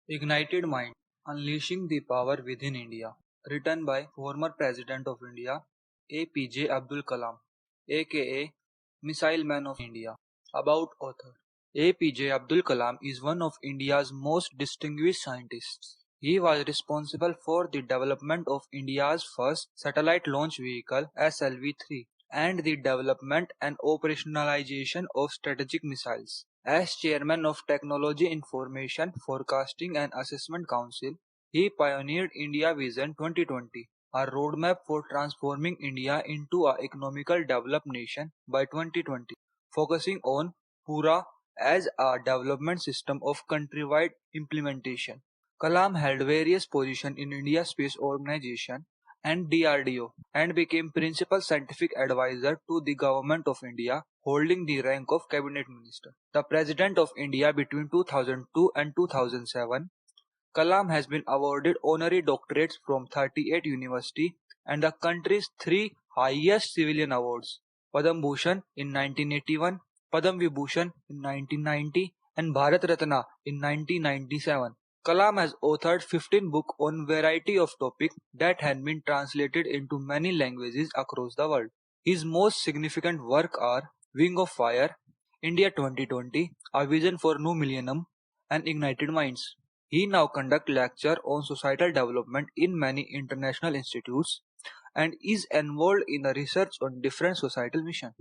Ignited Mind: Unleashing the Power Within India. Written by former President of India APJ Abdul Kalam, aka Missile Man of India. About author: APJ Abdul Kalam is one of India's most distinguished scientists. He was responsible for the development of India's first satellite launch vehicle SLV-3 and the development and operationalization of strategic missiles. As chairman of Technology Information Forecasting and Assessment Council, he pioneered India Vision 2020, a roadmap for transforming India into a economical developed nation by 2020, focusing on Pura as a development system of countrywide implementation. Kalam held various positions in India Space Organization and DRDO and became principal scientific advisor to the Government of India, holding the rank of Cabinet Minister. The President of India between 2002 and 2007, Kalam has been awarded honorary doctorates from 38 universities and the country's three highest civilian awards: Padam Bhushan in 1981, Padam Vibhushan in 1990, and Bharat Ratna in 1997. Kalam has authored 15 books on variety of topics that have been translated into many languages across the world. His most significant work are Wing of Fire, India 2020, A Vision for New Millennium, and Ignited Minds. He now conducts lectures on societal development in many international institutes and is involved in the research on different societal missions.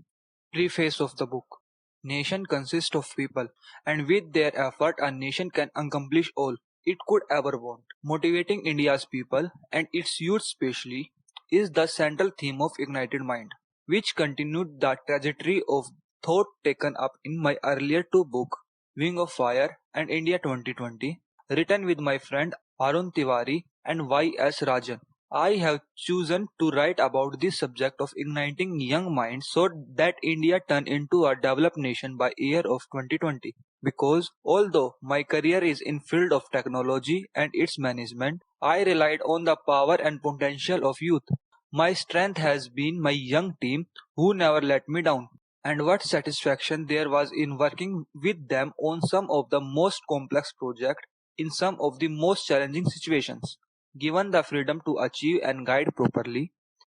Preface of the book: Nation consists of people, and with their effort, a nation can accomplish all it could ever want. Motivating India's people, and its youth especially, is the central theme of Ignited Mind, which continued the trajectory of thought taken up in my earlier two books, Wing of Fire and India 2020, written with my friend Arun Tiwari and Y.S. Rajan. I have chosen to write about this subject of igniting young minds so that India turn into a developed nation by year of 2020. Because although my career is in field of technology and its management, I relied on the power and potential of youth. My strength has been my young team who never let me down. And what satisfaction there was in working with them on some of the most complex projects in some of the most challenging situations. Given the freedom to achieve and guide properly,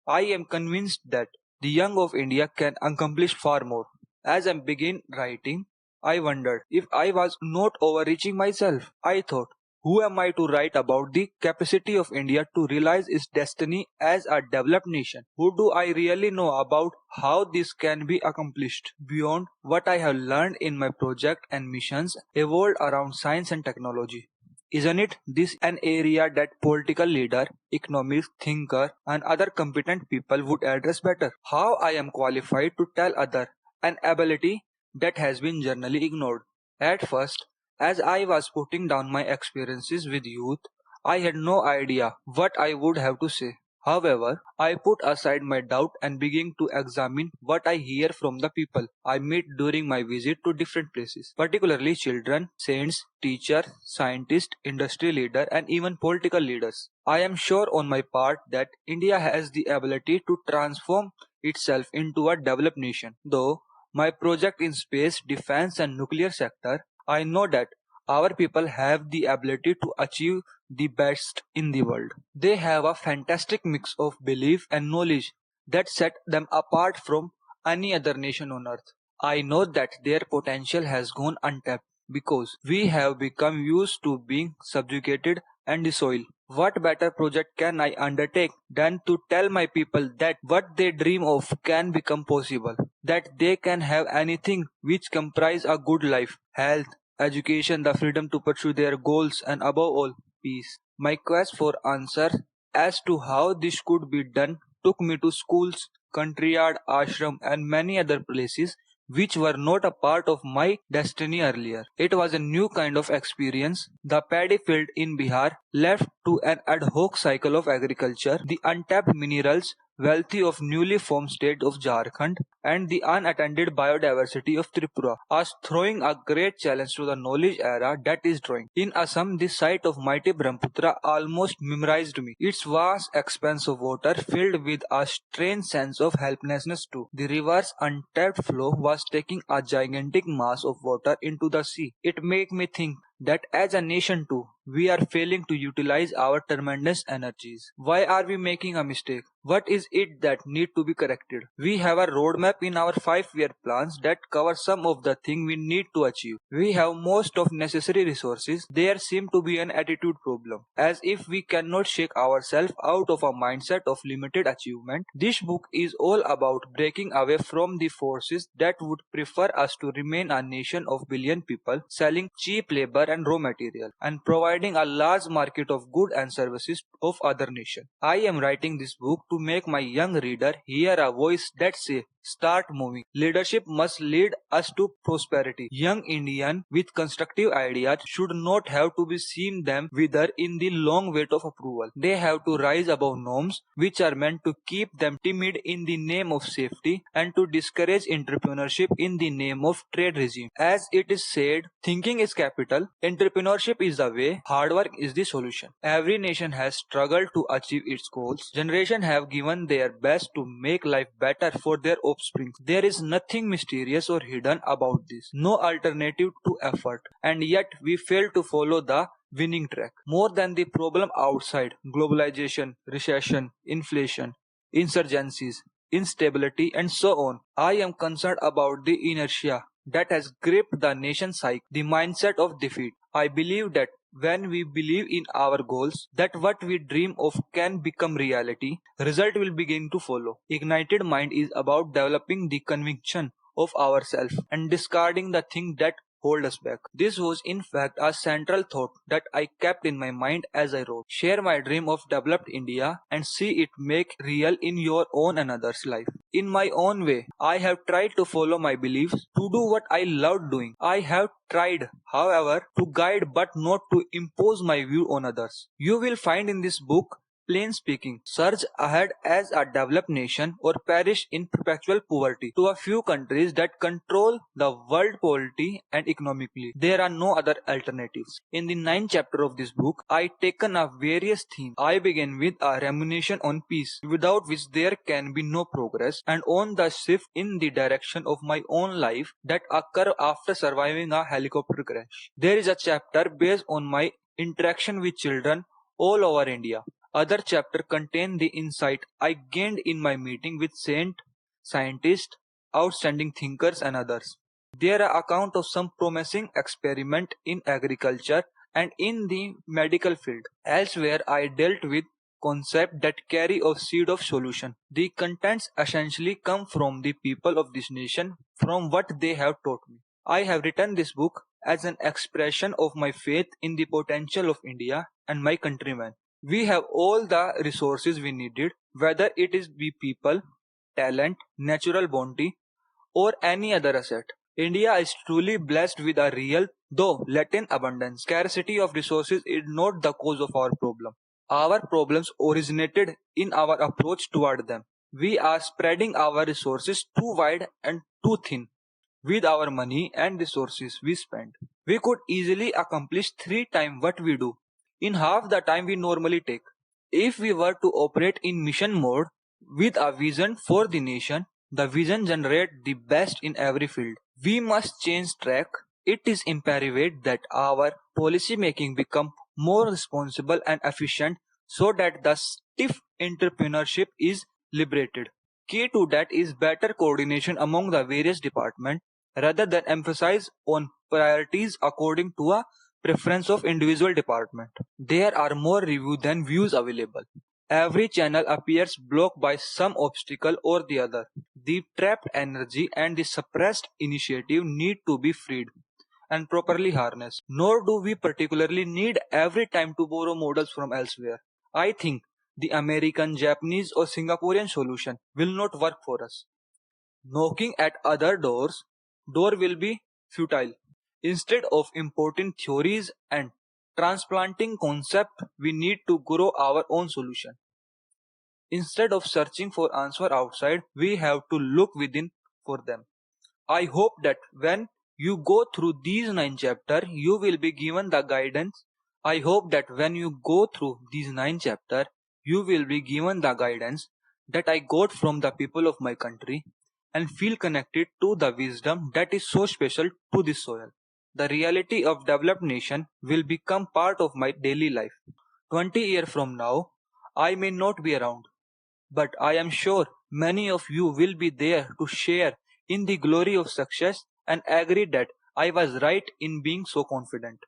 I am convinced that the young of India can accomplish far more. As I began writing, I wondered if I was not overreaching myself. I thought, who am I to write about the capacity of India to realize its destiny as a developed nation? Who do I really know about how this can be accomplished beyond what I have learned in my project and missions evolved around science and technology? Isn't it this an area that political leader, economic thinker, and other competent people would address better? How I am qualified to tell other an ability that has been generally ignored. At first, as I was putting down my experiences with youth, I had no idea what I would have to say. However, I put aside my doubt and began to examine what I hear from the people I meet during my visit to different places, particularly children, saints, teachers, scientists, industry leaders, and even political leaders. I am sure on my part that India has the ability to transform itself into a developed nation. Though my project in space, defense, and nuclear sector, I know that our people have the ability to achieve the best in the world. They have a fantastic mix of belief and knowledge that set them apart from any other nation on earth. I know that their potential has gone untapped because we have become used to being subjugated and the soil. What better project can I undertake than to tell my people that what they dream of can become possible, that they can have anything which comprise a good life, health, education, the freedom to pursue their goals, and above all, peace. My quest for answer as to how this could be done took me to schools, country yard, ashram, and many other places which were not a part of my destiny earlier. It was a new kind of experience. The paddy field in Bihar, left to an ad hoc cycle of agriculture, the untapped minerals wealthy of newly formed state of Jharkhand, and the unattended biodiversity of Tripura, are throwing a great challenge to the knowledge era that is drawing. In Assam, the sight of mighty Brahmaputra almost memorized me. Its vast expanse of water filled with a strange sense of helplessness too. The river's untapped flow was taking a gigantic mass of water into the sea. It made me think that as a nation too, we are failing to utilize our tremendous energies. Why are we making a mistake? What is it that need to be corrected? We have a roadmap in our 5-year plans that cover some of the things we need to achieve. We have most of necessary resources. There seem to be an attitude problem, as if we cannot shake ourselves out of a mindset of limited achievement. This book is all about breaking away from the forces that would prefer us to remain a nation of billion people, selling cheap labor and raw material, and providing a large market of goods and services of other nations. I am writing this book to make my young reader hear a voice that says, start moving. Leadership must lead us to prosperity. Young Indian with constructive ideas should not have to be seen them wither in the long wait of approval. They have to rise above norms which are meant to keep them timid in the name of safety and to discourage entrepreneurship in the name of trade regime. As it is said, thinking is capital, entrepreneurship is the way, hard work is the solution. Every nation has struggled to achieve its goals. Generations have given their best to make life better for their offspring. There is nothing mysterious or hidden about this. No alternative to effort. And yet we fail to follow the winning track. More than the problem outside, globalization, recession, inflation, insurgencies, instability, and so on, I am concerned about the inertia that has gripped the nation's psyche, the mindset of defeat. I believe that when we believe in our goals, that what we dream of can become reality, result will begin to follow. Ignited mind is about developing the conviction of ourselves and discarding the thing that hold us back. This was in fact a central thought that I kept in my mind as I wrote. Share my dream of developed India and see it make real in your own and others' life. In my own way, I have tried to follow my beliefs, to do what I loved doing. I have tried, however, to guide but not to impose my view on others. You will find in this book, plain speaking, surge ahead as a developed nation or perish in perpetual poverty to a few countries that control the world politically and economically. There are no other alternatives. In the 9th chapter of this book, I taken up various themes. I begin with a rumination on peace, without which there can be no progress, and on the shift in the direction of my own life that occur after surviving a helicopter crash. There is a chapter based on my interaction with children all over India. Other chapter contain the insight I gained in my meeting with scientists, outstanding thinkers and others. There are accounts of some promising experiment in agriculture and in the medical field. Elsewhere I dealt with concepts that carry a seed of solution. The contents essentially come from the people of this nation, from what they have taught me. I have written this book as an expression of my faith in the potential of India and my countrymen. We have all the resources we needed, whether it is be people, talent, natural bounty, or any other asset. India is truly blessed with a real, though latent abundance. Scarcity of resources is not the cause of our problem. Our problems originated in our approach toward them. We are spreading our resources too wide and too thin. With our money and resources we spend, we could easily accomplish 3 times what we do in half the time we normally take. If we were to operate in mission mode with a vision for the nation, the vision generates the best in every field. We must change track. It is imperative that our policy making become more responsible and efficient so that the stiff entrepreneurship is liberated. Key to that is better coordination among the various departments rather than emphasize on priorities according to a preference of individual department. There are more reviews than views available. Every channel appears blocked by some obstacle or the other. The trapped energy and the suppressed initiative need to be freed and properly harnessed. Nor do we particularly need every time to borrow models from elsewhere. I think the American, Japanese or Singaporean solution will not work for us. Knocking at other door will be futile. Instead of importing theories and transplanting concepts, we need to grow our own solution. Instead of searching for answer outside, we have to look within for them. I hope that when you go through these 9 chapters, you will be given the guidance. I hope that when you go through these 9 chapters, you will be given the guidance that I got from the people of my country and feel connected to the wisdom that is so special to this soil. The reality of developed nation will become part of my daily life. 20 years from now, I may not be around, but I am sure many of you will be there to share in the glory of success and agree that I was right in being so confident.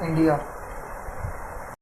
India.